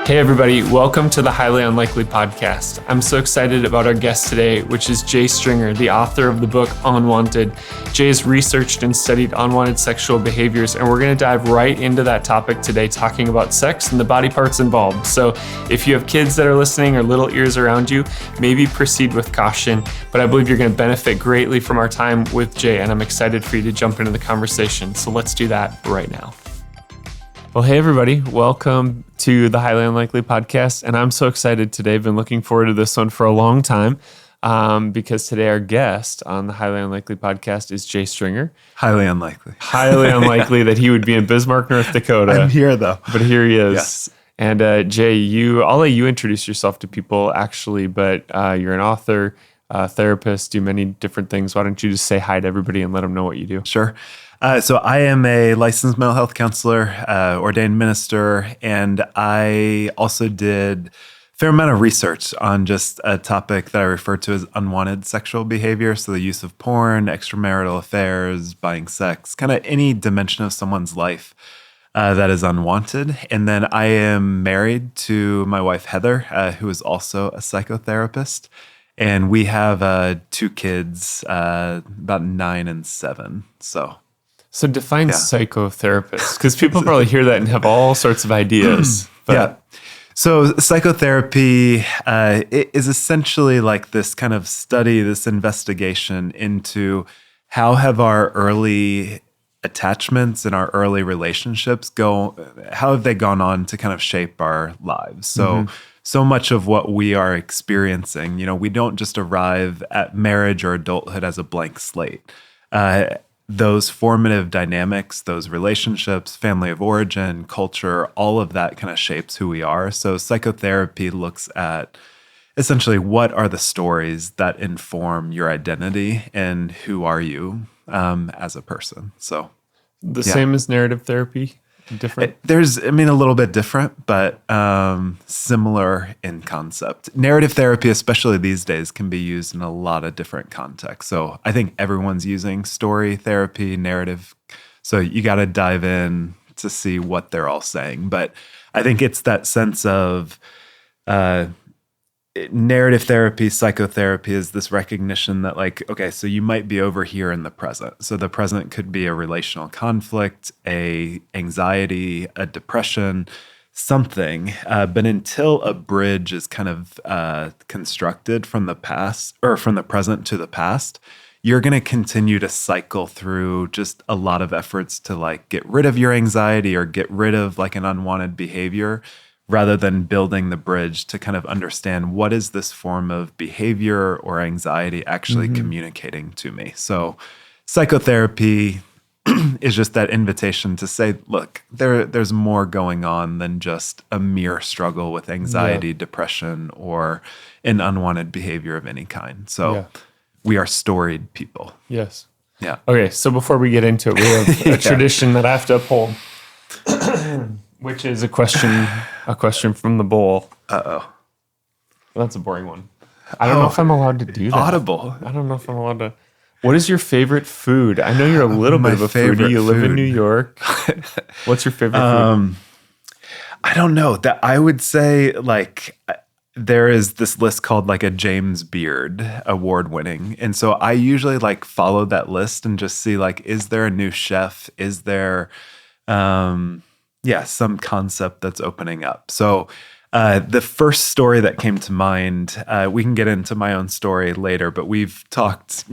Hey everybody, welcome to the Highly Unlikely podcast. I'm so excited about our guest today, which is Jay Stringer, the author of the book Unwanted. Jay has researched and studied unwanted sexual behaviors, and we're going to dive right into that topic today, talking about sex and the body parts involved. So if you have kids that are listening or little ears around you, maybe proceed with caution, but I believe you're going to benefit greatly from our time with Jay, and I'm excited for you to jump into the conversation. So let's do that right now. Well, hey everybody, welcome to the Highly Unlikely podcast, and I'm so excited today. I've been looking forward to this one for a long time because today our guest on the Highly Unlikely podcast is Jay Stringer. Highly unlikely. Highly unlikely that he would be in Bismarck, North Dakota. I'm here though. But here he is. Yes. And Jay, I'll let you introduce yourself to people actually, but you're an author, therapist, do many different things. Why don't you just say hi to everybody and let them know what you do? Sure. So I am a licensed mental health counselor, ordained minister, and I also did a fair amount of research on just a topic that I refer to as unwanted sexual behavior. So the use of porn, extramarital affairs, buying sex, kind of any dimension of someone's life that is unwanted. And then I am married to my wife, Heather, who is also a psychotherapist. And we have 2 kids, about 9 and 7. So define psychotherapist, because people probably hear that and have all sorts of ideas. But. Yeah. So psychotherapy is essentially like this kind of study, this investigation into how have our early attachments and our early relationships how have they gone on to kind of shape our lives? So much of what we are experiencing, we don't just arrive at marriage or adulthood as a blank slate. Those formative dynamics, those relationships, family of origin, culture, all of that kind of shapes who we are. So psychotherapy looks at essentially what are the stories that inform your identity and who are you as a person. So same as narrative therapy? Different? There's a little bit different, but similar in concept. Narrative therapy, especially these days, can be used in a lot of different contexts. So I think everyone's using story therapy, narrative. So you got to dive in to see what they're all saying. But I think it's that sense of narrative therapy, psychotherapy is this recognition that so you might be over here in the present. So the present could be a relational conflict, a anxiety, a depression, something. But until a bridge is kind of constructed from the past or from the present to the past, you're going to continue to cycle through just a lot of efforts to get rid of your anxiety or get rid of an unwanted behavior, rather than building the bridge to kind of understand what is this form of behavior or anxiety actually communicating to me. So psychotherapy is just that invitation to say, look, there's more going on than just a mere struggle with anxiety, depression, or an unwanted behavior of any kind. So we are storied people. Yes. Yeah. Okay, so before we get into it, we have a tradition that I have to uphold. Which is a question from the bowl. Uh-oh. That's a boring one. I don't know if I'm allowed to do that. Audible. I don't know if I'm allowed to. What is your favorite food? I know you're a little bit of a foodie. You live in New York. What's your favorite food? I don't know. That I would say there is this list called a James Beard award winning. And so I usually follow that list and just see is there a new chef? Is there some concept that's opening up. So the first story that came to mind, we can get into my own story later, but we've talked,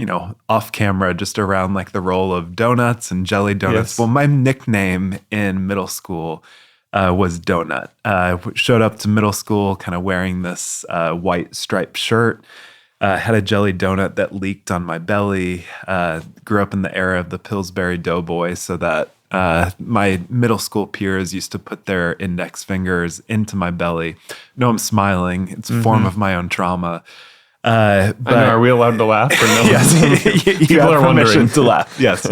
off camera just around the role of donuts and jelly donuts. Yes. Well, my nickname in middle school was Donut. Showed up to middle school kind of wearing this white striped shirt, had a jelly donut that leaked on my belly, grew up in the era of the Pillsbury Doughboy, so that my middle school peers used to put their index fingers into my belly. No, I'm smiling. It's a form of my own trauma. But, I know, are we allowed to laugh or no? Yes, you have permission to laugh. Yes.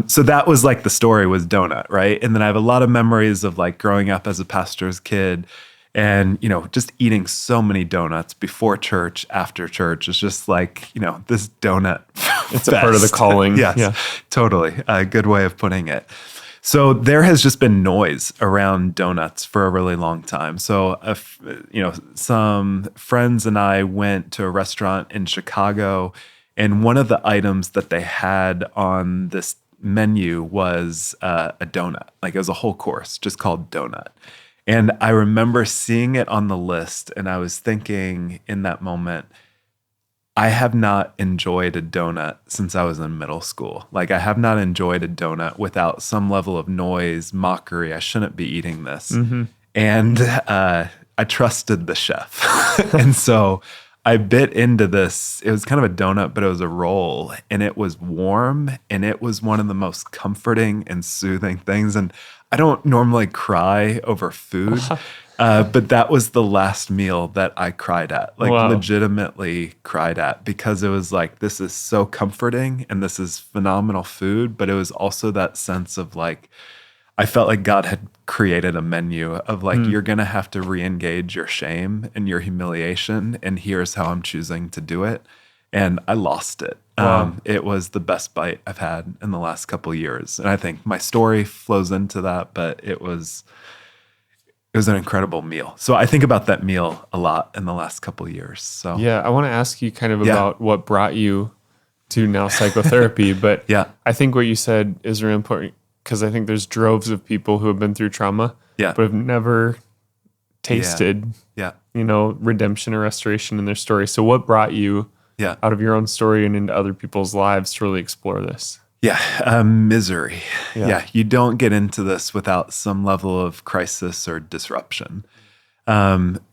So that was the story was Donut, right? And then I have a lot of memories of growing up as a pastor's kid and, just eating so many donuts before church, after church. It's just this donut It's a part of the calling. Yes, totally. A good way of putting it. So there has just been noise around donuts for a really long time. So, some friends and I went to a restaurant in Chicago, and one of the items that they had on this menu was a donut. Like it was a whole course just called donut. And I remember seeing it on the list, and I was thinking in that moment, I have not enjoyed a donut since I was in middle school. Like I have not enjoyed a donut without some level of noise, mockery. I shouldn't be eating this. Mm-hmm. And I trusted the chef. And so I bit into this. It was kind of a donut, but it was a roll, and it was warm, and it was one of the most comforting and soothing things. And I don't normally cry over food. But that was the last meal that I cried at, like Wow. legitimately cried at, because it was like, this is so comforting and this is phenomenal food. But it was also that sense of like, I felt like God had created a menu of like, you're going to have to re-engage your shame and your humiliation. And here's how I'm choosing to do it. And I lost it. Wow. It was the best bite I've had in the last couple of years. And I think my story flows into that, but it was an incredible meal. So I think about that meal a lot in the last couple of years. So Yeah, I want to ask you kind of about what brought you to now psychotherapy, but I think what you said is really important because I think there's droves of people who have been through trauma, but have never tasted, redemption or restoration in their story. So what brought you out of your own story and into other people's lives to really explore this? Misery. You don't get into this without some level of crisis or disruption. What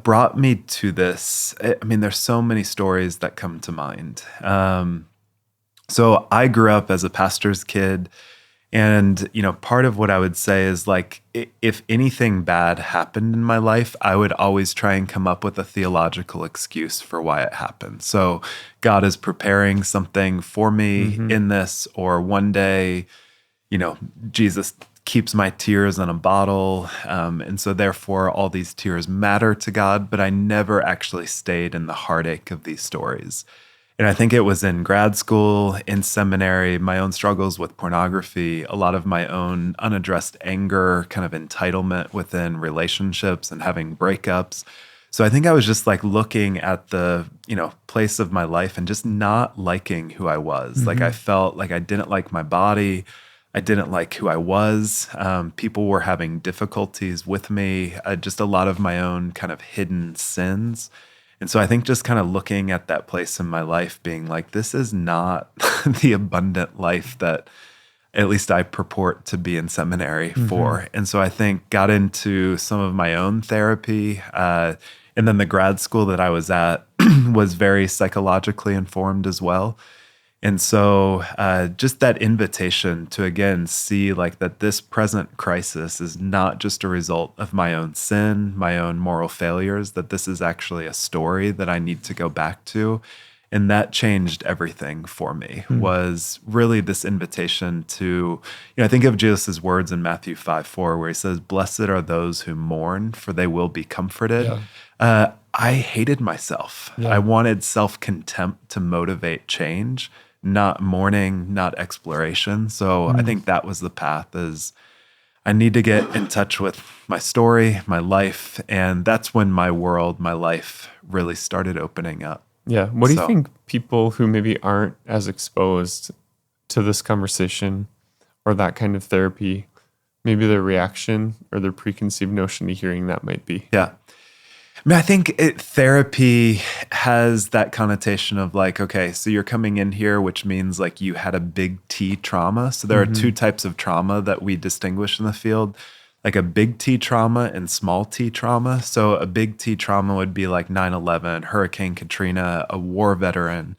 brought me to this? I mean, there's so many stories that come to mind. So I grew up as a pastor's kid. And, part of what I would say is like, if anything bad happened in my life, I would always try and come up with a theological excuse for why it happened. So God is preparing something for me in this, or one day, Jesus keeps my tears in a bottle. And so therefore all these tears matter to God, but I never actually stayed in the heartache of these stories. And I think it was in grad school, in seminary, my own struggles with pornography, a lot of my own unaddressed anger, kind of entitlement within relationships and having breakups. So I think I was just like looking at the, place of my life and just not liking who I was. Like I felt like I didn't like my body. I didn't like who I was. People were having difficulties with me, just a lot of my own kind of hidden sins. And so I think just kind of looking at that place in my life being like, this is not the abundant life that at least I purport to be in seminary for. And so I think got into some of my own therapy. And then the grad school that I was at was very psychologically informed as well. And so just that invitation to, again, see like that this present crisis is not just a result of my own sin, my own moral failures, that this is actually a story that I need to go back to. And that changed everything for me, was really this invitation to, I think of Jesus' words in Matthew 5:4, where he says, "Blessed are those who mourn, for they will be comforted." I hated myself. I wanted self-contempt to motivate change, not mourning, not exploration. So I think that was the path, is I need to get in touch with my story, my life. And that's when my world, my life really started opening up. Yeah. What do you think people who maybe aren't as exposed to this conversation or that kind of therapy, maybe their reaction or their preconceived notion to hearing that might be? Yeah. I mean, I think therapy has that connotation of like, okay, so you're coming in here, which means like you had a big T trauma. So there are two types of trauma that we distinguish in the field, like a big T trauma and small T trauma. So a big T trauma would be like 9/11, Hurricane Katrina, a war veteran.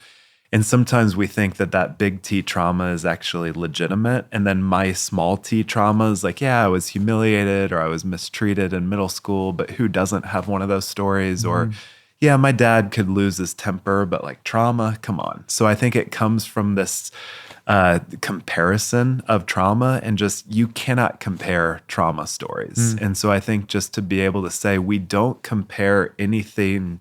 And sometimes we think that that big T trauma is actually legitimate. And then my small T trauma is like, yeah, I was humiliated or I was mistreated in middle school, but who doesn't have one of those stories? Or, yeah, my dad could lose his temper, but like trauma, come on. So I think it comes from this comparison of trauma, and just you cannot compare trauma stories. And so I think just to be able to say we don't compare anything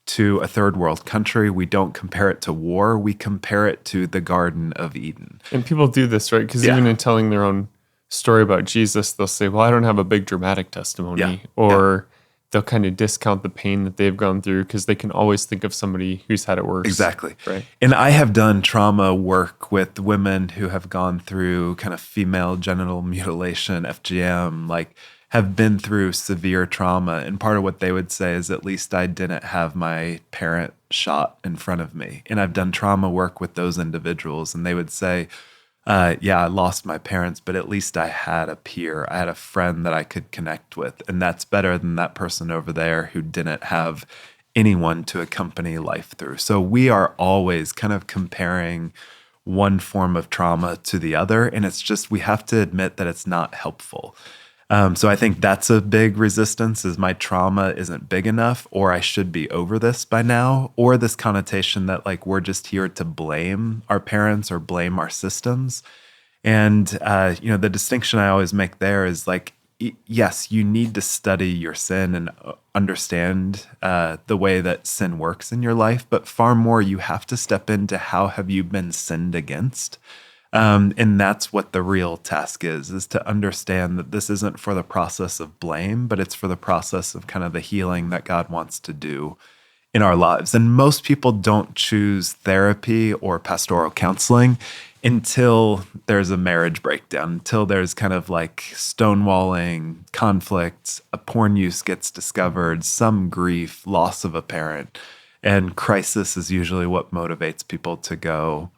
to a third world country. We don't compare it to war. We compare it to the Garden of Eden. And people do this, right? Because even in telling their own story about Jesus, they'll say, well, I don't have a big dramatic testimony. Or they'll kind of discount the pain that they've gone through because they can always think of somebody who's had it worse. Exactly. Right. And I have done trauma work with women who have gone through kind of female genital mutilation, FGM, like have been through severe trauma. And part of what they would say is, at least I didn't have my parent shot in front of me. And I've done trauma work with those individuals, and they would say, I lost my parents, but at least I had a peer. I had a friend that I could connect with. And that's better than that person over there who didn't have anyone to accompany life through. So we are always kind of comparing one form of trauma to the other. And it's just, we have to admit that it's not helpful. So I think that's a big resistance, is my trauma isn't big enough, or I should be over this by now, or this connotation that like we're just here to blame our parents or blame our systems. And, the distinction I always make there is like, yes, you need to study your sin and understand the way that sin works in your life, but far more, you have to step into how have you been sinned against. And that's what the real task is to understand that this isn't for the process of blame, but it's for the process of kind of the healing that God wants to do in our lives. And most people don't choose therapy or pastoral counseling until there's a marriage breakdown, until there's kind of like stonewalling, conflict, a porn use gets discovered, some grief, loss of a parent. And crisis is usually what motivates people to go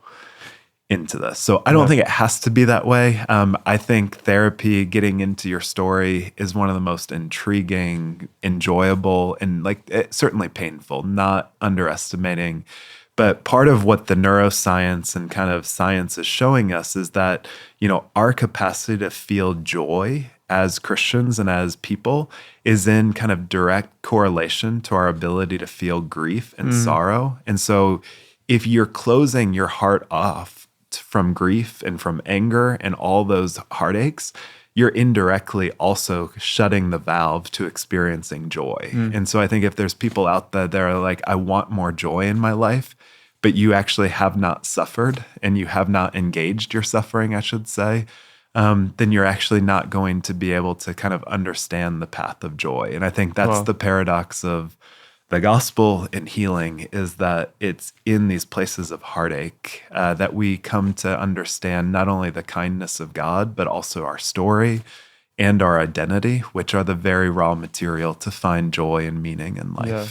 into this. So I don't think it has to be that way. I think therapy, getting into your story, is one of the most intriguing, enjoyable, and certainly painful, not underestimating. But part of what the neuroscience and kind of science is showing us is that, our capacity to feel joy as Christians and as people is in kind of direct correlation to our ability to feel grief and sorrow. And so if you're closing your heart off from grief and from anger and all those heartaches, you're indirectly also shutting the valve to experiencing joy. And so I think if there's people out there that are like, I want more joy in my life, but you actually have not suffered and you have not engaged your suffering, I should say, then you're actually not going to be able to kind of understand the path of joy. And I think that's the paradox of the gospel and healing, is that it's in these places of heartache that we come to understand not only the kindness of God, but also our story and our identity, which are the very raw material to find joy and meaning in life. Yeah.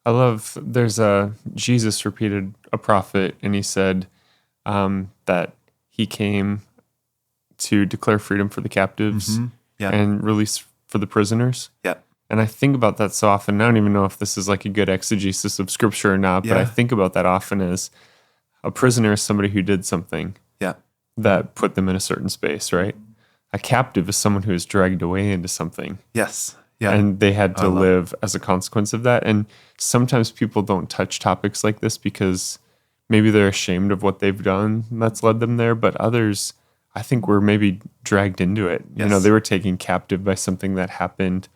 I love, Jesus repeated a prophet, and he said that he came to declare freedom for the captives and release for the prisoners. Yeah. And I think about that so often. I don't even know if this is like a good exegesis of scripture or not, but I think about that often as a prisoner is somebody who did something that put them in a certain space, right? A captive is someone who is dragged away into something. Yes. Yeah. And they had to live as a consequence of that. And sometimes people don't touch topics like this because maybe they're ashamed of what they've done that's led them there. But others, I think, were maybe dragged into it. Yes. They were taken captive by something that happened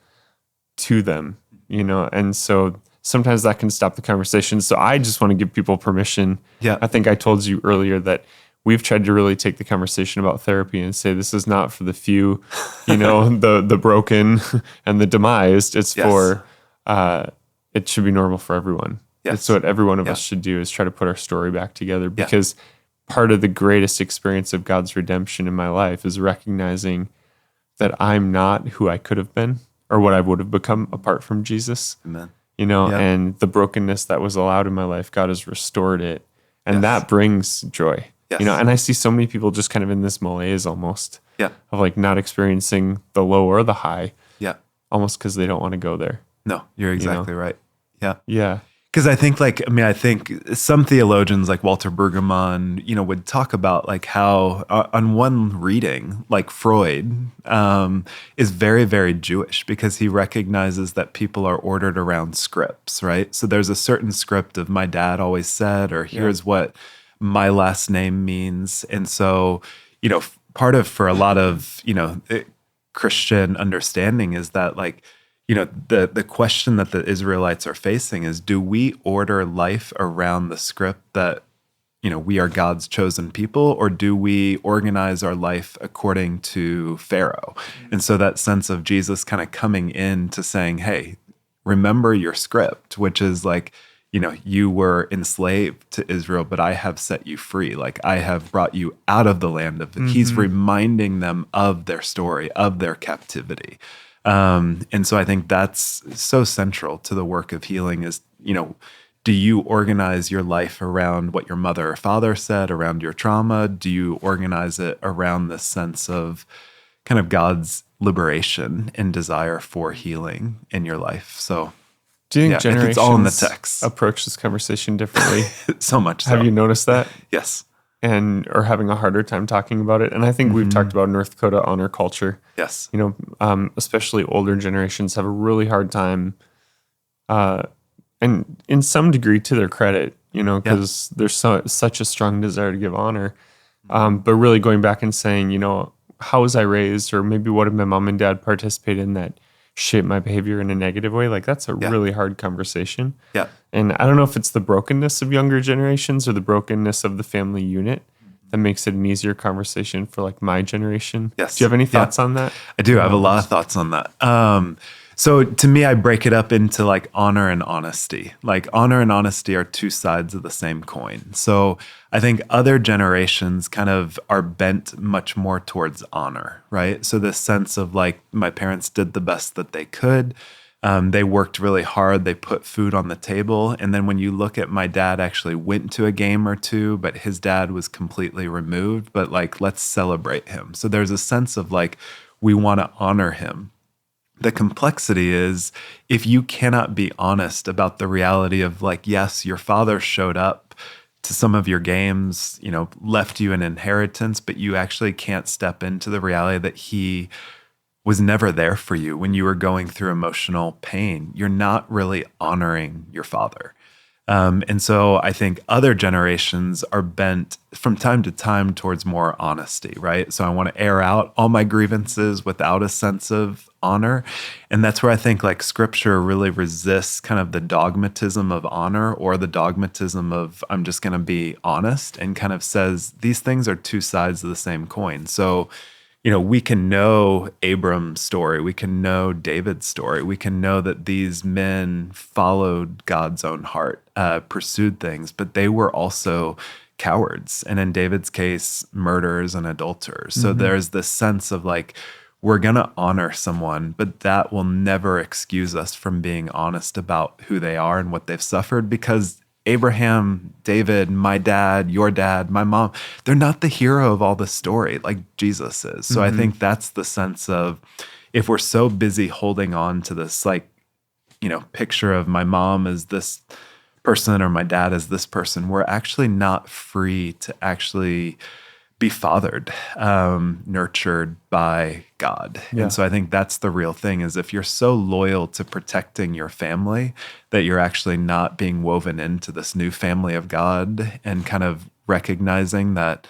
to them, and so sometimes that can stop the conversation. So I just want to give people permission. Yeah. I think I told you earlier that we've tried to really take the conversation about therapy and say this is not for the few, the broken and the demised. It's for, it should be normal for everyone. Yes. It's what every one of us should do, is try to put our story back together, because part of the greatest experience of God's redemption in my life is recognizing that I'm not who I could have been, or what I would have become apart from Jesus. Amen. And the brokenness that was allowed in my life, God has restored it. And that brings joy. Yes. And I see so many people just kind of in this malaise almost of like not experiencing the low or the high. Yeah. Almost because they don't want to go there. No, you're exactly right. Yeah. Yeah. Because I think some theologians like Walter Brueggemann, would talk about like how on one reading, like Freud is very, very Jewish, because he recognizes that people are ordered around scripts, right? So there's a certain script of my dad always said, or here's what my last name means. And so, part of, for a lot of, Christian understanding is that like, the question that the Israelites are facing is, do we order life around the script that, we are God's chosen people, or do we organize our life according to Pharaoh? And so that sense of Jesus kind of coming in to saying, hey, remember your script, which is like, you were enslaved to Israel, but I have set you free. Like, I have brought you out of the land of it. He's reminding them of their story, of their captivity. And so I think that's so central to the work of healing is, do you organize your life around what your mother or father said, around your trauma? Do you organize it around this sense of kind of God's liberation and desire for healing in your life? So do you think generations it's all in the text. Approach this conversation differently? So much so. Have you noticed that? Yes. Or having a harder time talking about it. And I think we've talked about North Dakota honor culture. Yes. Especially older generations have a really hard time, and in some degree to their credit, because there's such a strong desire to give honor. But really going back and saying, how was I raised? Or maybe what did my mom and dad participate in that shaped my behavior in a negative way? Like, that's a really hard conversation. Yeah. And I don't know if it's the brokenness of younger generations or the brokenness of the family unit that makes it an easier conversation for like my generation. Yes. Do you have any thoughts on that? I do. I have a lot of thoughts on that. So to me, I break it up into like honor and honesty. Like, honor and honesty are two sides of the same coin. So I think other generations kind of are bent much more towards honor, right? So this sense of like, my parents did the best that they could. They worked really hard. They put food on the table. And then when you look at my dad actually went to a game or two, but his dad was completely removed. But like, let's celebrate him. So there's a sense of like, we want to honor him. The complexity is if you cannot be honest about the reality of like, yes, your father showed up to some of your games, left you an inheritance, but you actually can't step into the reality that he was never there for you when you were going through emotional pain. You're not really honoring your father. And so I think other generations are bent from time to time towards more honesty, right? So I want to air out all my grievances without a sense of honor. And that's where I think like scripture really resists kind of the dogmatism of honor or the dogmatism of I'm just going to be honest, and kind of says these things are two sides of the same coin. So we can know Abram's story. We can know David's story. We can know that these men followed God's own heart, pursued things, but they were also cowards. And in David's case, murderers and adulterers. So there's this sense of like, we're going to honor someone, but that will never excuse us from being honest about who they are and what they've suffered, because Abraham, David, my dad, your dad, my mom, they're not the hero of all the story like Jesus is. So I think that's the sense of, if we're so busy holding on to this like, picture of my mom as this person or my dad as this person, we're actually not free to actually be fathered, nurtured by God. Yeah. And so I think that's the real thing, is if you're so loyal to protecting your family that you're actually not being woven into this new family of God, and kind of recognizing that,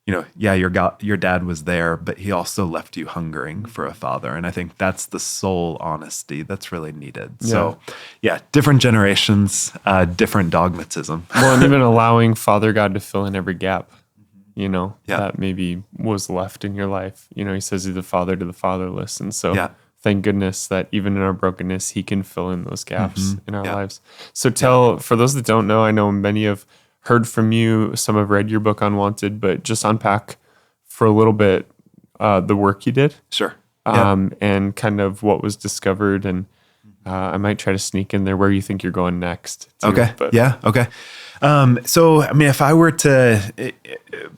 your dad was there, but he also left you hungering for a father. And I think that's the soul honesty that's really needed. Yeah. So different generations, different dogmatism. Well, and even allowing Father God to fill in every gap. That maybe was left in your life. He says he's the father to the fatherless. And so thank goodness that even in our brokenness, he can fill in those gaps in our lives. So for those that don't know, I know many have heard from you, some have read your book Unwanted, but just unpack for a little bit the work you did. Sure. And kind of what was discovered. And I might try to sneak in there where you think you're going next. Too, okay. Okay. So, I mean, if I were to,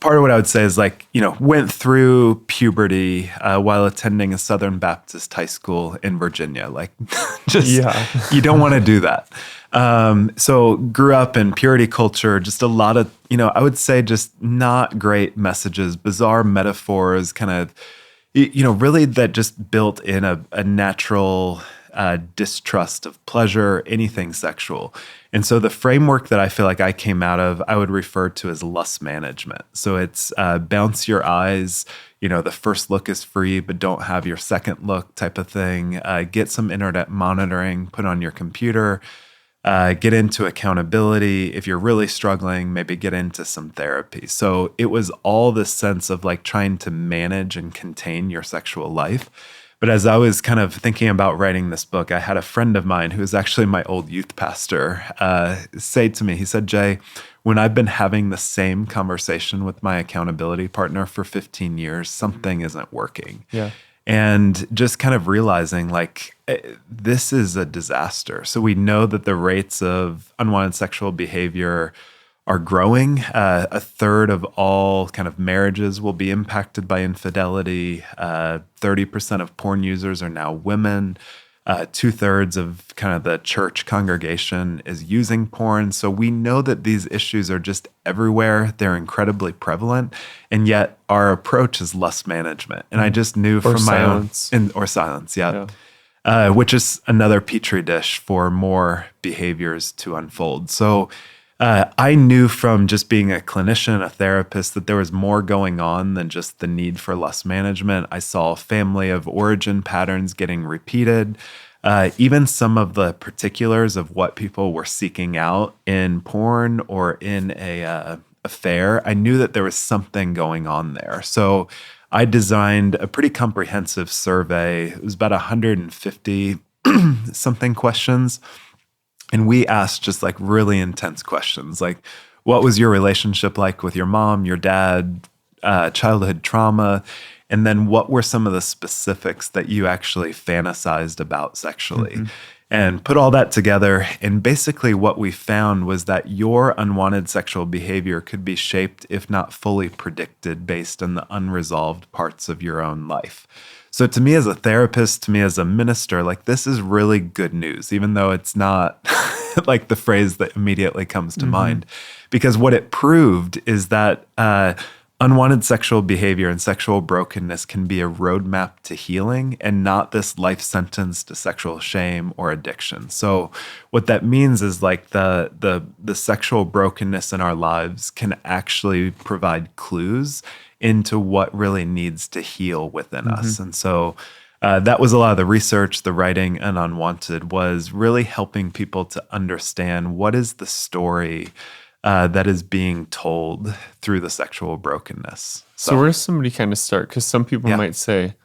part of what I would say is like, went through puberty while attending a Southern Baptist high school in Virginia. Like, you don't want to do that. So grew up in purity culture, just a lot of, I would say just not great messages, bizarre metaphors, kind of, really that just built in a natural distrust of pleasure, anything sexual. And so the framework that I feel like I came out of, I would refer to as lust management. So it's bounce your eyes, the first look is free, but don't have your second look type of thing. Get some internet monitoring put on your computer. Get into accountability. If you're really struggling, maybe get into some therapy. So it was all this sense of like trying to manage and contain your sexual life. But as I was kind of thinking about writing this book, I had a friend of mine who was actually my old youth pastor say to me, he said, Jay, when I've been having the same conversation with my accountability partner for 15 years, something isn't working. Yeah. And just kind of realizing like this is a disaster. So we know that the rates of unwanted sexual behavior are growing. A third of all kind of marriages will be impacted by infidelity. 30% of porn users are now women. 2/3 of kind of the church congregation is using porn. So we know that these issues are just everywhere. They're incredibly prevalent. And yet our approach is lust management. And I just knew from silence. my own... Or silence, yeah. Which is another petri dish for more behaviors to unfold. So I knew from just being a clinician, a therapist, that there was more going on than just the need for lust management. I saw family of origin patterns getting repeated. Even some of the particulars of what people were seeking out in porn or in a affair, I knew that there was something going on there. So I designed a pretty comprehensive survey. It was about 150 something questions. And we asked just like really intense questions, like what was your relationship like with your mom, your dad, childhood trauma, and then what were some of the specifics that you actually fantasized about sexually? And put all that together. And basically what we found was that your unwanted sexual behavior could be shaped, if not fully predicted, based on the unresolved parts of your own life. So to me as a therapist, to me as a minister, like this is really good news, even though it's not like the phrase that immediately comes to mind. Because what it proved is that unwanted sexual behavior and sexual brokenness can be a roadmap to healing and not this life sentence to sexual shame or addiction. So what that means is like the sexual brokenness in our lives can actually provide clues into what really needs to heal within us. And so that was a lot of the research, the writing, and Unwanted was really helping people to understand what is the story that is being told through the sexual brokenness. So where does somebody kind of start? Because some people might say,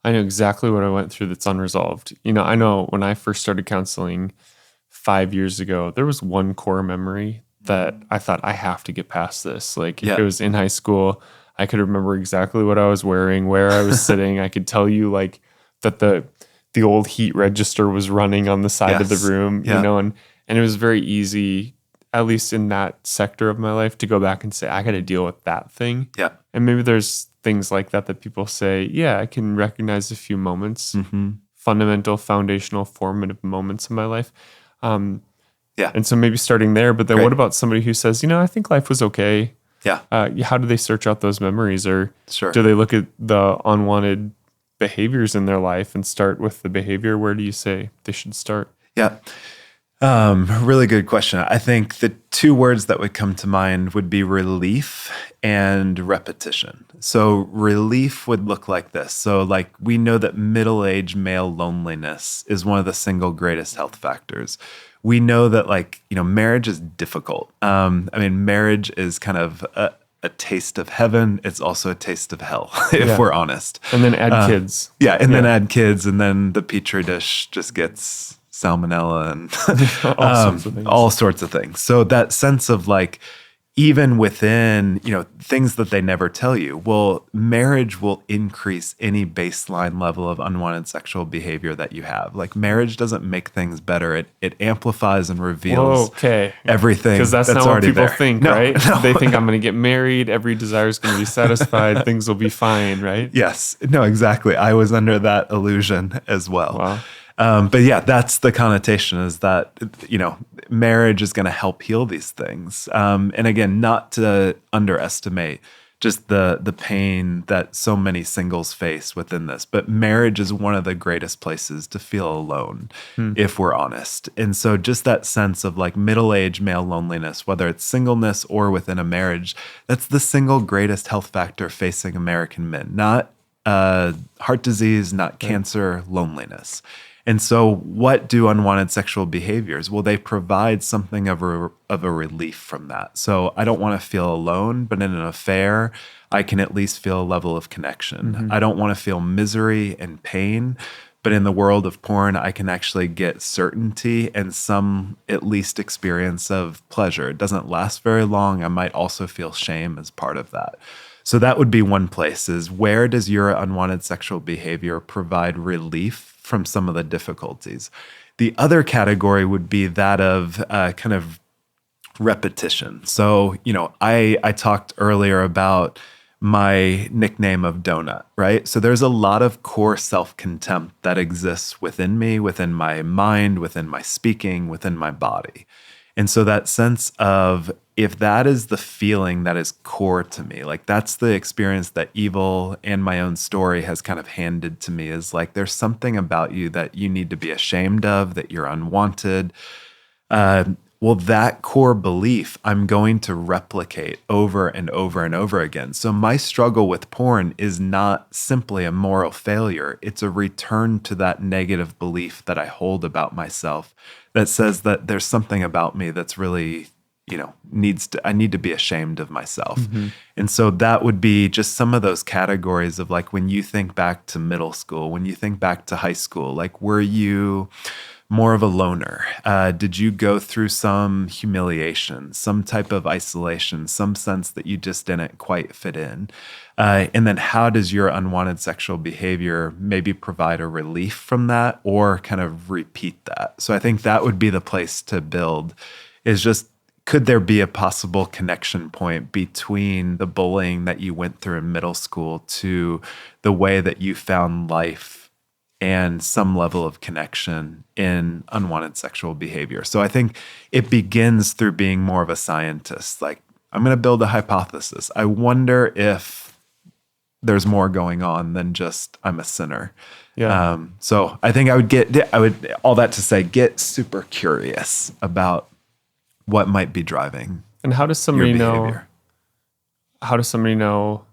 I know exactly what I went through that's unresolved. I know when I first started counseling 5 years ago, there was one core memory that I thought I have to get past this. Like it was in high school. I could remember exactly what I was wearing, where I was sitting. I could tell you like that the old heat register was running on the side of the room, and it was very easy, at least in that sector of my life, to go back and say, I got to deal with that thing. Yeah. And maybe there's things like that people say, yeah, I can recognize a few moments, fundamental, foundational, formative moments in my life. And so maybe starting there, but then what about somebody who says, I think life was okay. Yeah. How do they search out those memories? Or do they look at the unwanted behaviors in their life and start with the behavior? Where do you say they should start? Yeah. Really good question. I think the two words that would come to mind would be relief and repetition. So relief would look like this. So like we know that middle-aged male loneliness is one of the single greatest health factors. We know that marriage is difficult. Marriage is kind of a taste of heaven. It's also a taste of hell, if we're honest. And then add kids. Then add kids, and then the petri dish just gets salmonella and all sorts of things. So that sense of even within, things that they never tell you, well, marriage will increase any baseline level of unwanted sexual behavior that you have. Like marriage doesn't make things better. It amplifies and reveals everything. Because that's not what people think, right? No. They think I'm going to get married. Every desire is going to be satisfied. Things will be fine, right? Yes. No, exactly. I was under that illusion as well. Wow. But that's the connotation, is that, marriage is going to help heal these things. And again, not to underestimate just the pain that so many singles face within this. But marriage is one of the greatest places to feel alone, if we're honest. And so just that sense of like middle-aged male loneliness, whether it's singleness or within a marriage, that's the single greatest health factor facing American men. Not heart disease, not cancer, loneliness. And so what do unwanted sexual behaviors? Well, they provide something of a relief from that. So I don't want to feel alone, but in an affair, I can at least feel a level of connection. I don't want to feel misery and pain, but in the world of porn, I can actually get certainty and some at least experience of pleasure. It doesn't last very long. I might also feel shame as part of that. So that would be one place, is where does your unwanted sexual behavior provide relief from some of the difficulties? The other category would be that of kind of repetition. So, I talked earlier about my nickname of Donut, right? So there's a lot of core self-contempt that exists within me, within my mind, within my speaking, within my body. And so that sense of, if that is the feeling that is core to me, like that's the experience that evil and my own story has kind of handed to me, is like, there's something about you that you need to be ashamed of, that you're unwanted. Well, that core belief I'm going to replicate over and over and over again. So my struggle with porn is not simply a moral failure. It's a return to that negative belief that I hold about myself that says that there's something about me that's really, I need to be ashamed of myself. And so that would be just some of those categories of like, when you think back to middle school, when you think back to high school, like, were you more of a loner? Did you go through some humiliation, some type of isolation, some sense that you just didn't quite fit in? And then how does your unwanted sexual behavior maybe provide a relief from that, or kind of repeat that? So I think that would be the place to build, is just, could there be a possible connection point between the bullying that you went through in middle school to the way that you found life and some level of connection in unwanted sexual behavior? So I think it begins through being more of a scientist. Like, I'm going to build a hypothesis. I wonder if there's more going on than just I'm a sinner. Yeah. So I think I would all that to say, get super curious about what might be driving. And how does somebody your know? behavior. How does somebody know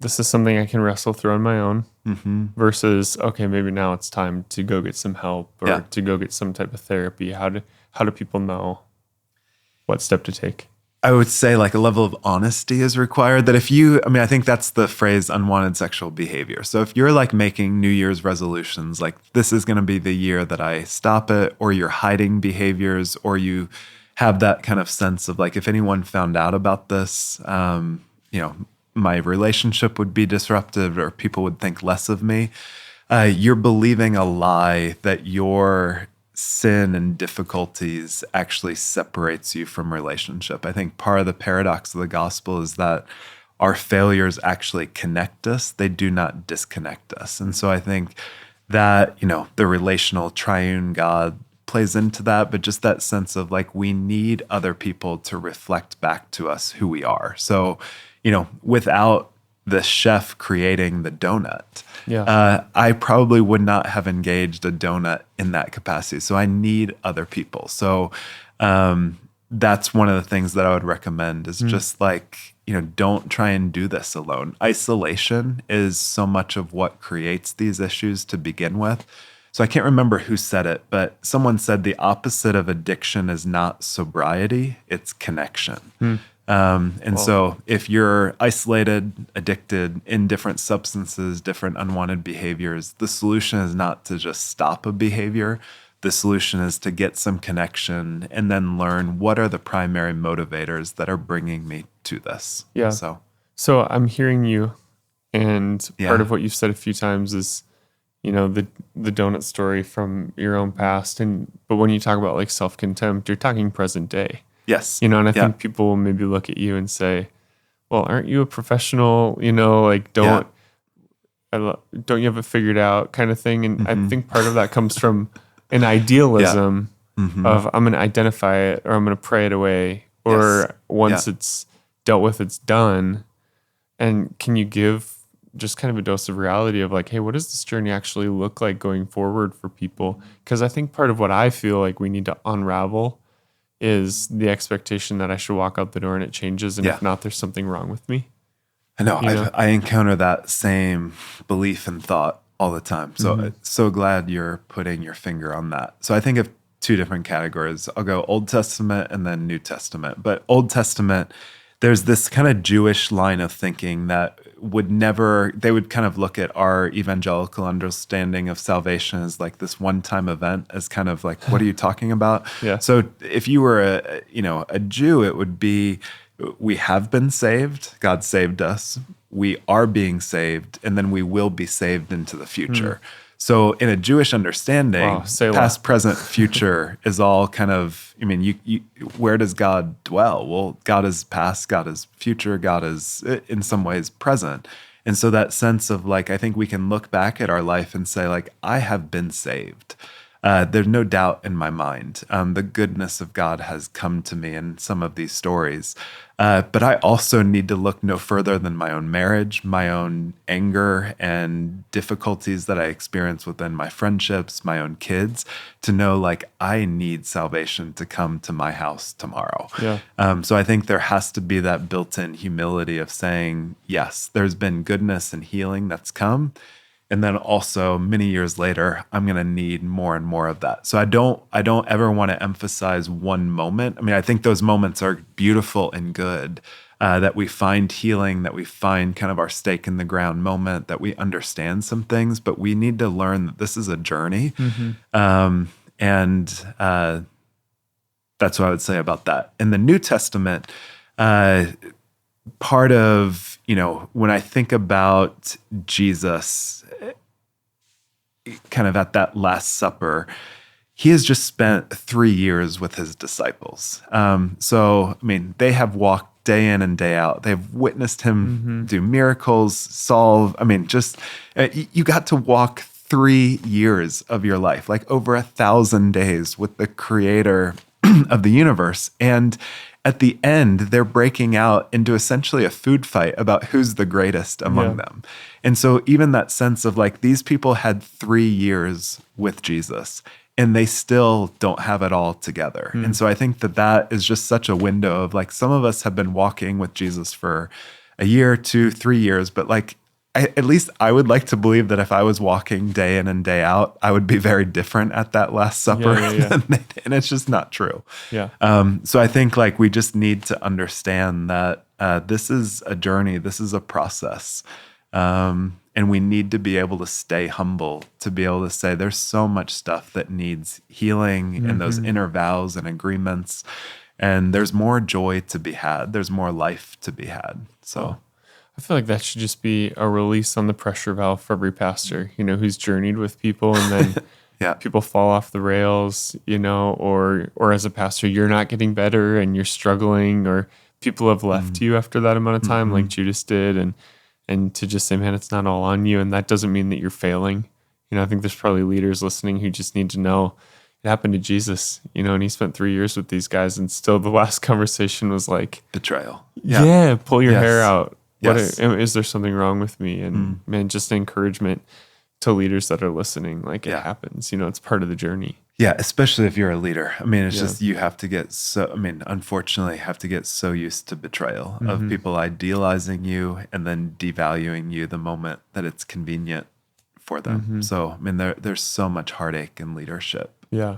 this is something I can wrestle through on my own, versus, okay, maybe now it's time to go get some help, or to go get some type of therapy? How do people know what step to take? I would say like a level of honesty is required. That I think that's the phrase unwanted sexual behavior. So if you're like making New Year's resolutions, like, this is going to be the year that I stop it, or you're hiding behaviors, or you have that kind of sense of like, if anyone found out about this, my relationship would be disrupted, or people would think less of me. You're believing a lie that your sin and difficulties actually separates you from relationship. I think part of the paradox of the gospel is that our failures actually connect us. They do not disconnect us. And so I think that, the relational triune God plays into that, but just that sense of like, we need other people to reflect back to us who we are. So, without the chef creating the donut, I probably would not have engaged a donut in that capacity. So I need other people. So that's one of the things that I would recommend, is just like, don't try and do this alone. Isolation is so much of what creates these issues to begin with. So I can't remember who said it, but someone said the opposite of addiction is not sobriety, it's connection. So if you're isolated, addicted in different substances, different unwanted behaviors, the solution is not to just stop a behavior. The solution is to get some connection and then learn what are the primary motivators that are bringing me to this. Yeah. So I'm hearing you, and part of what you've said a few times is, the donut story from your own past. But when you talk about like self-contempt, you're talking present day. Yes. And I think people will maybe look at you and say, well, aren't you a professional? Like, don't you have it figured out, kind of thing? And I think part of that comes from an idealism of, I'm going to identify it, or I'm going to pray it away, or once it's dealt with, it's done. And can you give just kind of a dose of reality of like, hey, what does this journey actually look like going forward for people? Because I think part of what I feel like we need to unravel is the expectation that I should walk out the door and it changes. And if not, there's something wrong with me. I know. I encounter that same belief and thought all the time. So so glad you're putting your finger on that. So I think of two different categories. I'll go Old Testament and then New Testament. But Old Testament, there's this kind of Jewish line of thinking that they would kind of look at our evangelical understanding of salvation as like this one-time event, as kind of like, what are you talking about? Yeah. So if you were a Jew, it would be, we have been saved, God saved us, we are being saved, and then we will be saved into the future. So in a Jewish understanding, past, present, future is all kind of, I mean, where does God dwell? Well, God is past, God is future, God is in some ways present. And so that sense of like, I think we can look back at our life and say like, I have been saved. There's no doubt in my mind. The goodness of God has come to me in some of these stories. But I also need to look no further than my own marriage, my own anger and difficulties that I experience within my friendships, my own kids, to know like I need salvation to come to my house tomorrow. Yeah. So I think there has to be that built-in humility of saying, yes, there's been goodness and healing that's come. And then also many years later, I'm going to need more and more of that. So I don't ever want to emphasize one moment. I mean, I think those moments are beautiful and good, that we find healing, that we find kind of our stake in the ground moment, that we understand some things, but we need to learn that this is a journey. And that's what I would say about that. In the New Testament, part of, when I think about Jesus, kind of at that Last Supper, he has just spent 3 years with his disciples. So, I mean, they have walked day in and day out. They've witnessed him do miracles, solve. I mean, just you got to walk 3 years of your life, like over 1,000 days with the creator of the universe. And at the end, they're breaking out into essentially a food fight about who's the greatest among them. And so even that sense of like, these people had 3 years with Jesus and they still don't have it all together. And so I think that is just such a window of like, some of us have been walking with Jesus for a year, 2, 3 years, but like, at least I would like to believe that if I was walking day in and day out, I would be very different at that Last Supper. And it's just not true. So I think like we just need to understand that this is a journey, this is a process. And we need to be able to stay humble, to be able to say there's so much stuff that needs healing and those inner vows and agreements. And there's more joy to be had. There's more life to be had. So I feel like that should just be a release on the pressure valve for every pastor, who's journeyed with people and then people fall off the rails, or as a pastor, you're not getting better and you're struggling, or people have left you after that amount of time, like Judas did. And to just say, man, it's not all on you. And that doesn't mean that you're failing. I think there's probably leaders listening who just need to know it happened to Jesus, and he spent 3 years with these guys. And still the last conversation was like betrayal. Pull your hair out. Yes. Is there something wrong with me? And man, just encouragement to leaders that are listening. Like it happens, it's part of the journey. Yeah, especially if you're a leader. I mean, it's just you have to get unfortunately have to get so used to betrayal of people idealizing you and then devaluing you the moment that it's convenient for them. So, I mean, there's so much heartache in leadership. Yeah.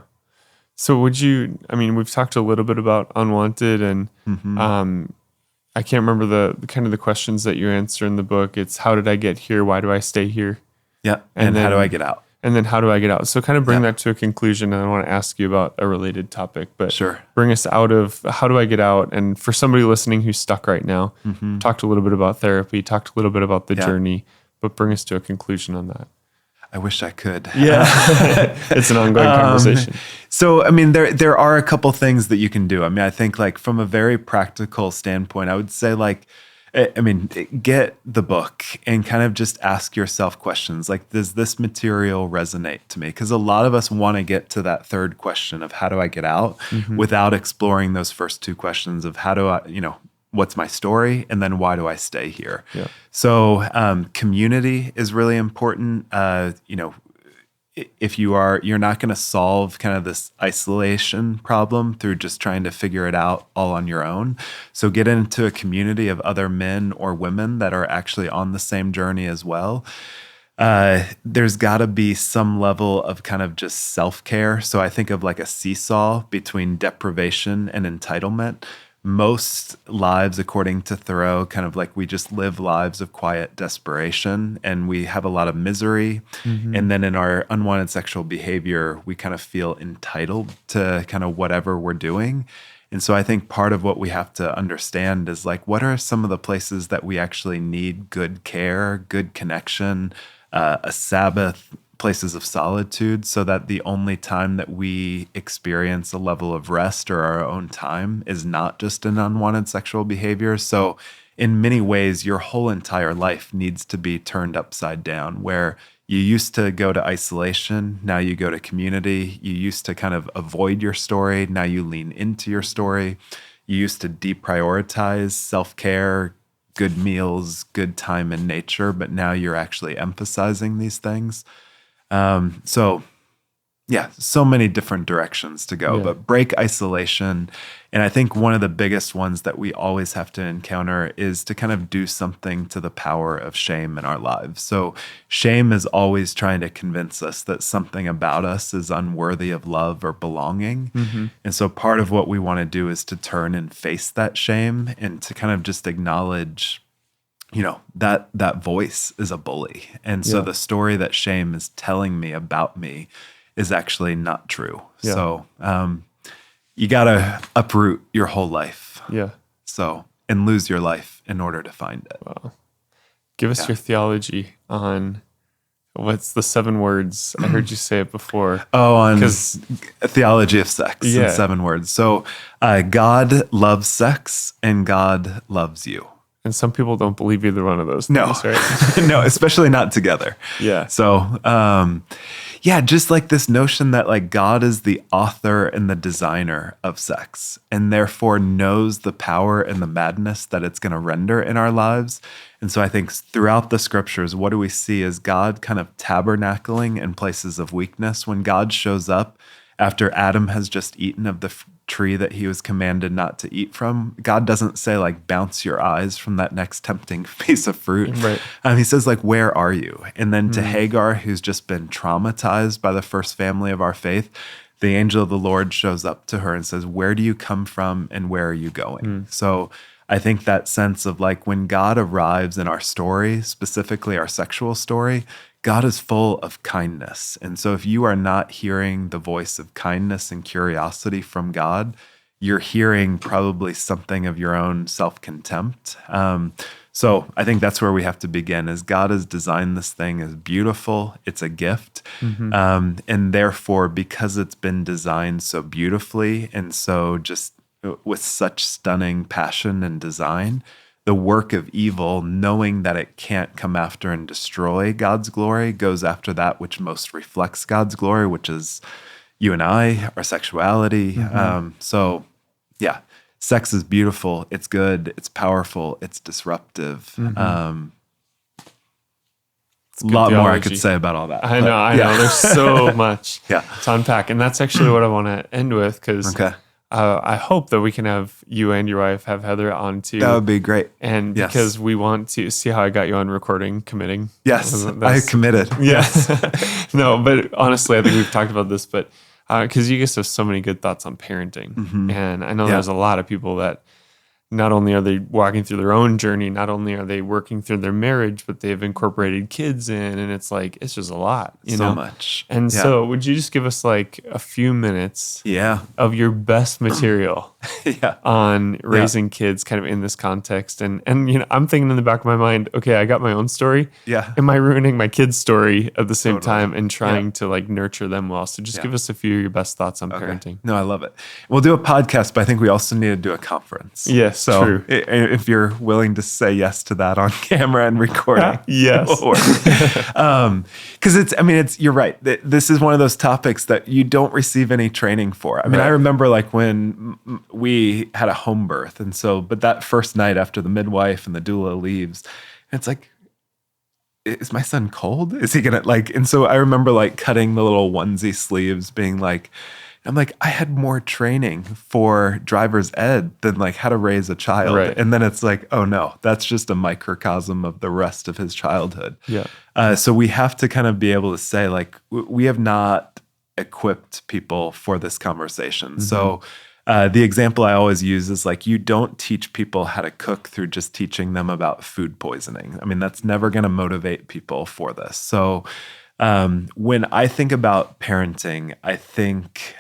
So we've talked a little bit about Unwanted and I can't remember the kind of the questions that you answer in the book. It's how did I get here? Why do I stay here? Yeah. And then, how do I get out? And then how do I get out? So kind of bring that to a conclusion. And I want to ask you about a related topic, but bring us out of how do I get out? And for somebody listening who's stuck right now, talked a little bit about therapy, talked a little bit about the journey, but bring us to a conclusion on that. I wish I could. Yeah. It's an ongoing conversation. So, I mean, there are a couple things that you can do. I mean, I think like from a very practical standpoint, I would say like, get the book and kind of just ask yourself questions like, does this material resonate to me? Because a lot of us want to get to that third question of how do I get out without exploring those first two questions of how do I, what's my story, and then why do I stay here? Yeah. So community is really important. If you're not going to solve kind of this isolation problem through just trying to figure it out all on your own. So get into a community of other men or women that are actually on the same journey as well. There's got to be some level of kind of just self-care. So I think of like a seesaw between deprivation and entitlement. Most lives, according to Thoreau, kind of like we just live lives of quiet desperation, and we have a lot of misery. And then in our unwanted sexual behavior, we kind of feel entitled to kind of whatever we're doing. And so I think part of what we have to understand is like, what are some of the places that we actually need good care, good connection, a Sabbath, places of solitude, so that the only time that we experience a level of rest or our own time is not just an unwanted sexual behavior. So in many ways, your whole entire life needs to be turned upside down, where you used to go to isolation, now you go to community. You used to kind of avoid your story, now you lean into your story. You used to deprioritize self-care, good meals, good time in nature, but now you're actually emphasizing these things. So many different directions to go, but break isolation. And I think one of the biggest ones that we always have to encounter is to kind of do something to the power of shame in our lives. So shame is always trying to convince us that something about us is unworthy of love or belonging. And so part of what we want to do is to turn and face that shame and to kind of just acknowledge, that voice is a bully. And so the story that shame is telling me about me is actually not true. Yeah. So you got to uproot your whole life. Yeah. So, and lose your life in order to find it. Wow. Give us your theology on what's the 7 words. I heard you say it before. Oh, on theology of sex in 7 words. So God loves sex and God loves you. And some people don't believe either one of those things, right? No, especially not together. Yeah. So, just like this notion that like God is the author and the designer of sex, and therefore knows the power and the madness that it's going to render in our lives. And so I think throughout the scriptures, what do we see is God kind of tabernacling in places of weakness. When God shows up after Adam has just eaten of the tree that he was commanded not to eat from, God doesn't say like, bounce your eyes from that next tempting piece of fruit. Right. He says like, where are you? And then to Hagar, who's just been traumatized by the first family of our faith, the angel of the Lord shows up to her and says, where do you come from and where are you going? So I think that sense of like, when God arrives in our story, specifically our sexual story, God is full of kindness. And so if you are not hearing the voice of kindness and curiosity from God, you're hearing probably something of your own self-contempt. So I think that's where we have to begin, is God has designed this thing as beautiful. It's a gift. And therefore, because it's been designed so beautifully and so just with such stunning passion and design, the work of evil, knowing that it can't come after and destroy God's glory, goes after that which most reflects God's glory, which is you and I, our sexuality. Sex is beautiful. It's good. It's powerful. It's disruptive. A lot more I could say about all that. I know. There's so much to unpack. And that's actually what I want to end with, because I hope that we can have you and your wife have Heather on too. That would be great. And because we want to see how I got you on recording, committing. Yes, I committed. Yes. No, but honestly, I think we've talked about this, but because you guys have so many good thoughts on parenting. And I know there's a lot of people that not only are they walking through their own journey, not only are they working through their marriage, but they've incorporated kids in, and it's like, it's just a lot, you know? So much. And so would you just give us like a few minutes of your best material on raising kids kind of in this context? And I'm thinking in the back of my mind, okay, I got my own story. Am I ruining my kids' story at the same time and trying to like nurture them well? So just give us a few of your best thoughts on parenting. No, I love it. We'll do a podcast, but I think we also need to do a conference. Yes. So true. If you're willing to say yes to that on camera and recording. Yes. Because you're right. This is one of those topics that you don't receive any training for. I remember like when we had a home birth. And so, but that first night after the midwife and the doula leaves, it's like, is my son cold? Is he gonna like, and so I remember like cutting the little onesie sleeves being like, I'm like, I had more training for driver's ed than like how to raise a child. Right. And then it's like, oh no, that's just a microcosm of the rest of his childhood. Yeah. So we have to kind of be able to say like, we have not equipped people for this conversation. So the example I always use is like, you don't teach people how to cook through just teaching them about food poisoning. I mean, that's never going to motivate people for this. So when I think about parenting, I think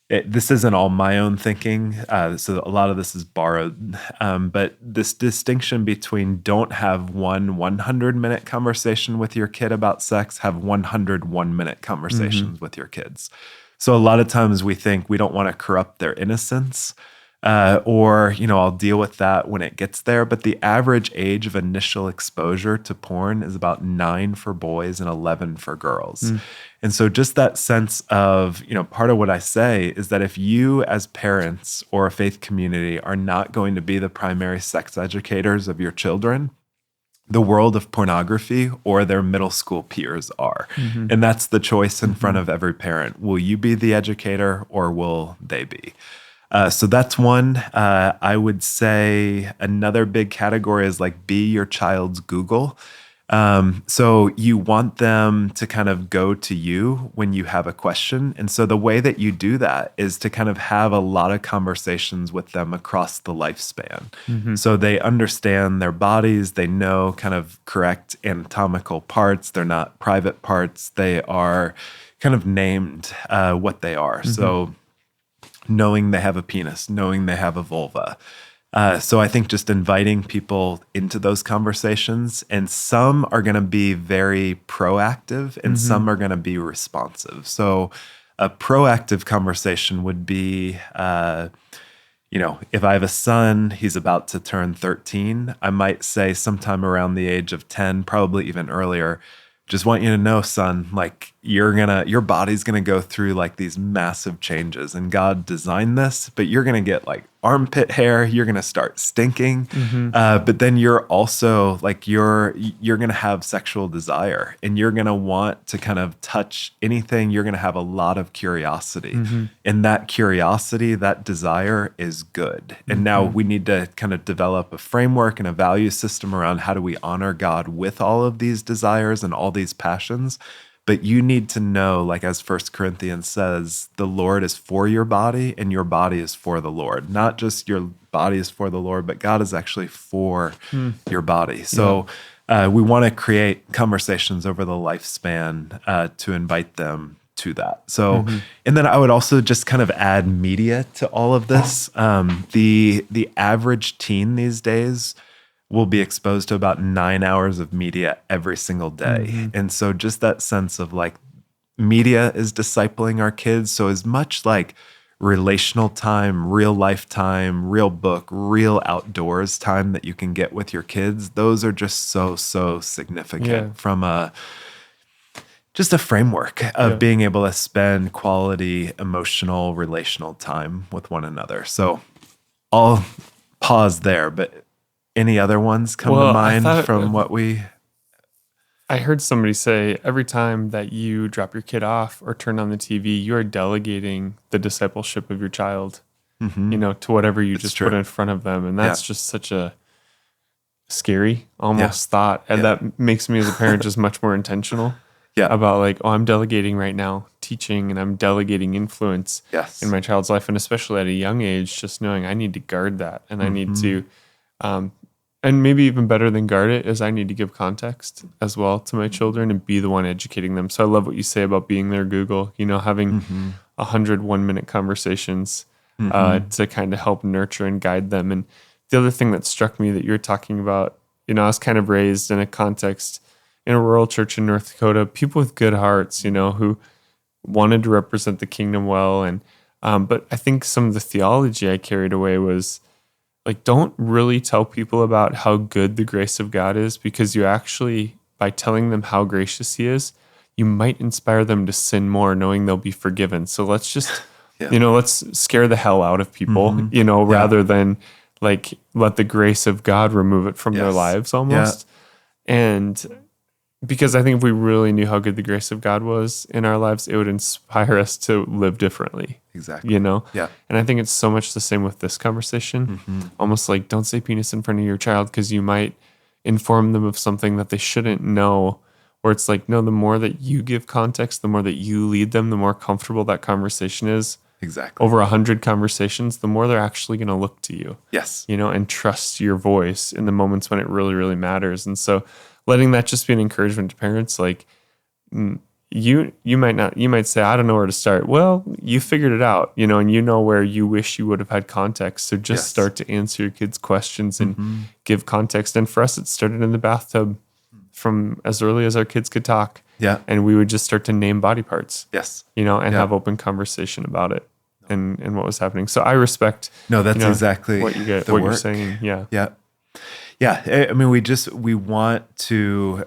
this isn't all my own thinking. So a lot of this is borrowed. But this distinction between don't have one 100-minute conversation with your kid about sex, have 100 1-minute conversations with your kids. So a lot of times we think we don't want to corrupt their innocence. Or, I'll deal with that when it gets there. But the average age of initial exposure to porn is about 9 for boys and 11 for girls. And so just that sense of, part of what I say is that if you as parents or a faith community are not going to be the primary sex educators of your children, the world of pornography or their middle school peers are. And that's the choice in front of every parent. Will you be the educator or will they be? So that's one. I would say another big category is like be your child's Google. So you want them to kind of go to you when you have a question. And so the way that you do that is to kind of have a lot of conversations with them across the lifespan. So they understand their bodies. They know kind of correct anatomical parts. They're not private parts. They are kind of named what they are. So knowing they have a penis, knowing they have a vulva. So I think just inviting people into those conversations, and some are going to be very proactive and some are going to be responsive. So a proactive conversation would be, if I have a son, he's about to turn 13, I might say sometime around the age of 10, probably even earlier, just want you to know, son, like your body's gonna go through like these massive changes, and God designed this, but you're gonna get like armpit hair, you're gonna start stinking, but then you're also like you're gonna have sexual desire, and you're gonna want to kind of touch anything. You're gonna have a lot of curiosity, and that curiosity, that desire is good. And now we need to kind of develop a framework and a value system around how do we honor God with all of these desires and all these passions. But you need to know, like as 1 Corinthians says, the Lord is for your body and your body is for the Lord. Not just your body is for the Lord, but God is actually for your body. So we want to create conversations over the lifespan to invite them to that. So, and then I would also just kind of add media to all of this. The average teen these days will be exposed to about 9 hours of media every single day. And so just that sense of like media is discipling our kids. So as much like relational time, real life time, real book, real outdoors time that you can get with your kids, those are just so significant from just a framework of being able to spend quality, emotional, relational time with one another. So I'll pause there, but any other ones come to mind from what we... I heard somebody say every time that you drop your kid off or turn on the TV, you are delegating the discipleship of your child, to whatever you just put in front of them. And that's just such a scary almost thought. And that makes me as a parent just much more intentional about like, I'm delegating right now teaching, and I'm delegating influence in my child's life. And especially at a young age, just knowing I need to guard that, and I need to... and maybe even better than guard it is I need to give context as well to my children and be the one educating them. So I love what you say about being their Google, having 100 1-minute conversations to kind of help nurture and guide them. And the other thing that struck me that you're talking about, I was kind of raised in a context in a rural church in North Dakota, people with good hearts, who wanted to represent the kingdom well. And but I think some of the theology I carried away was, like, don't really tell people about how good the grace of God is, because you actually, by telling them how gracious he is, you might inspire them to sin more knowing they'll be forgiven. So let's just Yeah. Let's scare the hell out of people, rather than like let the grace of God remove it from their lives almost. And because I think if we really knew how good the grace of God was in our lives, it would inspire us to live differently. Exactly. Yeah. And I think it's so much the same with this conversation. Almost like, don't say penis in front of your child because you might inform them of something that they shouldn't know. Or it's like, no, the more that you give context, the more that you lead them, the more comfortable that conversation is. Exactly. Over 100 conversations, the more they're actually going to look to you. Yes. And trust your voice in the moments when it really, really matters. And so letting that just be an encouragement to parents, like you might say, I don't know where to start. Well, you figured it out, and you know where you wish you would have had context. So just start to answer your kids' questions and give context. And for us, it started in the bathtub from as early as our kids could talk. Yeah. And we would just start to name body parts. Yes. And have open conversation about it and what was happening. So I respect that's exactly what you're saying. Yeah. Yeah. Yeah. I mean, we want to,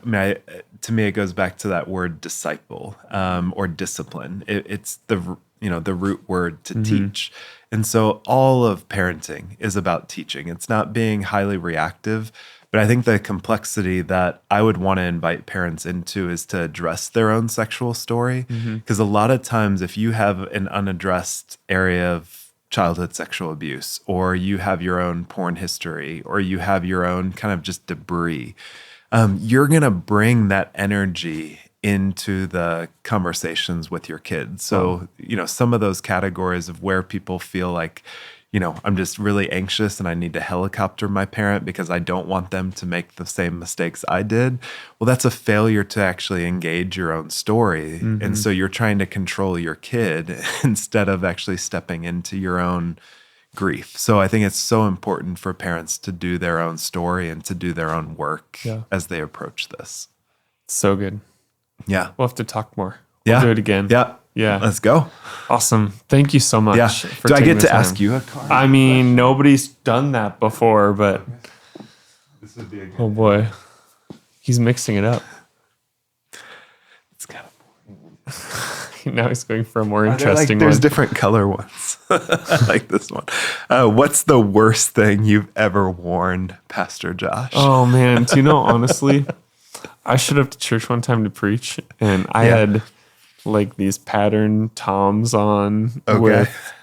to me, it goes back to that word disciple, or discipline. It's the root word to teach. And so all of parenting is about teaching. It's not being highly reactive. But I think the complexity that I would want to invite parents into is to address their own sexual story. Because a lot of times, if you have an unaddressed area of childhood sexual abuse, or you have your own porn history, or you have your own kind of just debris, you're going to bring that energy into the conversations with your kids. So, some of those categories of where people feel like, I'm just really anxious and I need to helicopter my parent because I don't want them to make the same mistakes I did. Well, that's a failure to actually engage your own story. And so you're trying to control your kid instead of actually stepping into your own grief. So I think it's so important for parents to do their own story and to do their own work as they approach this. So good. Yeah. We'll have to talk more. We'll do it again. Yeah. Yeah. Let's go. Awesome. Thank you so much. Yeah. For Do I taking get the to time. ask you a card? I mean, nobody's done that before, but This would be a good oh boy, he's mixing it up. It's kind of boring. Now he's going for a more interesting There's one. different color ones. I like this one. What's the worst thing you've ever worn, Pastor Josh? Oh man, do you know, honestly, I showed up to church one time to preach, and I had like these pattern Toms on with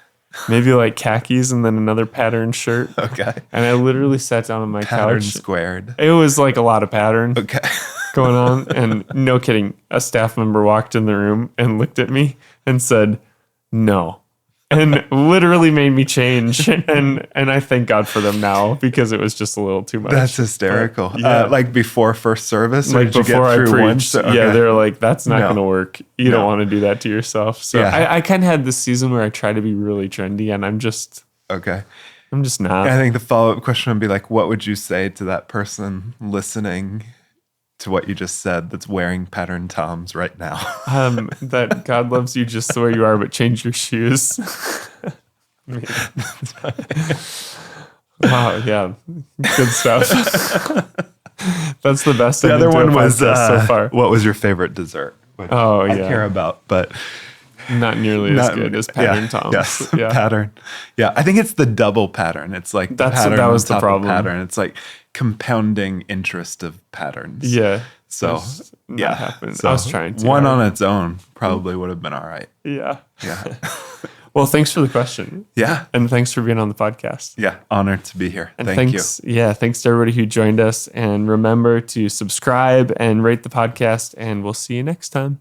maybe like khakis and then another pattern shirt. Okay. And I literally sat down on my Pattern couch. squared. It was like a lot of pattern Okay. going on. And no kidding, a staff member walked in the room and looked at me and said, no. And literally made me change. And I thank God for them now because it was just a little too much. That's hysterical. But, like before first service? Or like did you before get I through preached, one? So, okay. they're like, that's not No. going to work. You don't want to do that to yourself. So I kind of had this season where I try to be really trendy, and I'm just not. I think the follow-up question would be like, what would you say to that person listening to what you just said that's wearing pattern Toms right now? That God loves you just the way you are, but change your shoes. Wow, yeah, good stuff. That's the best. The other one was so far. What was your favorite dessert? Which I care about, but not nearly as good as pattern Toms. Yes, pattern. Yeah, I think it's the double pattern. It's like that was the problem. Pattern. It's like compounding interest of patterns. Yeah. So happened. So I was trying to. One on its own probably would have been all right. Yeah. Yeah. Well, thanks for the question. Yeah. And thanks for being on the podcast. Yeah. Honored to be here. And Thank you. Yeah. Thanks to everybody who joined us. And remember to subscribe and rate the podcast. And we'll see you next time.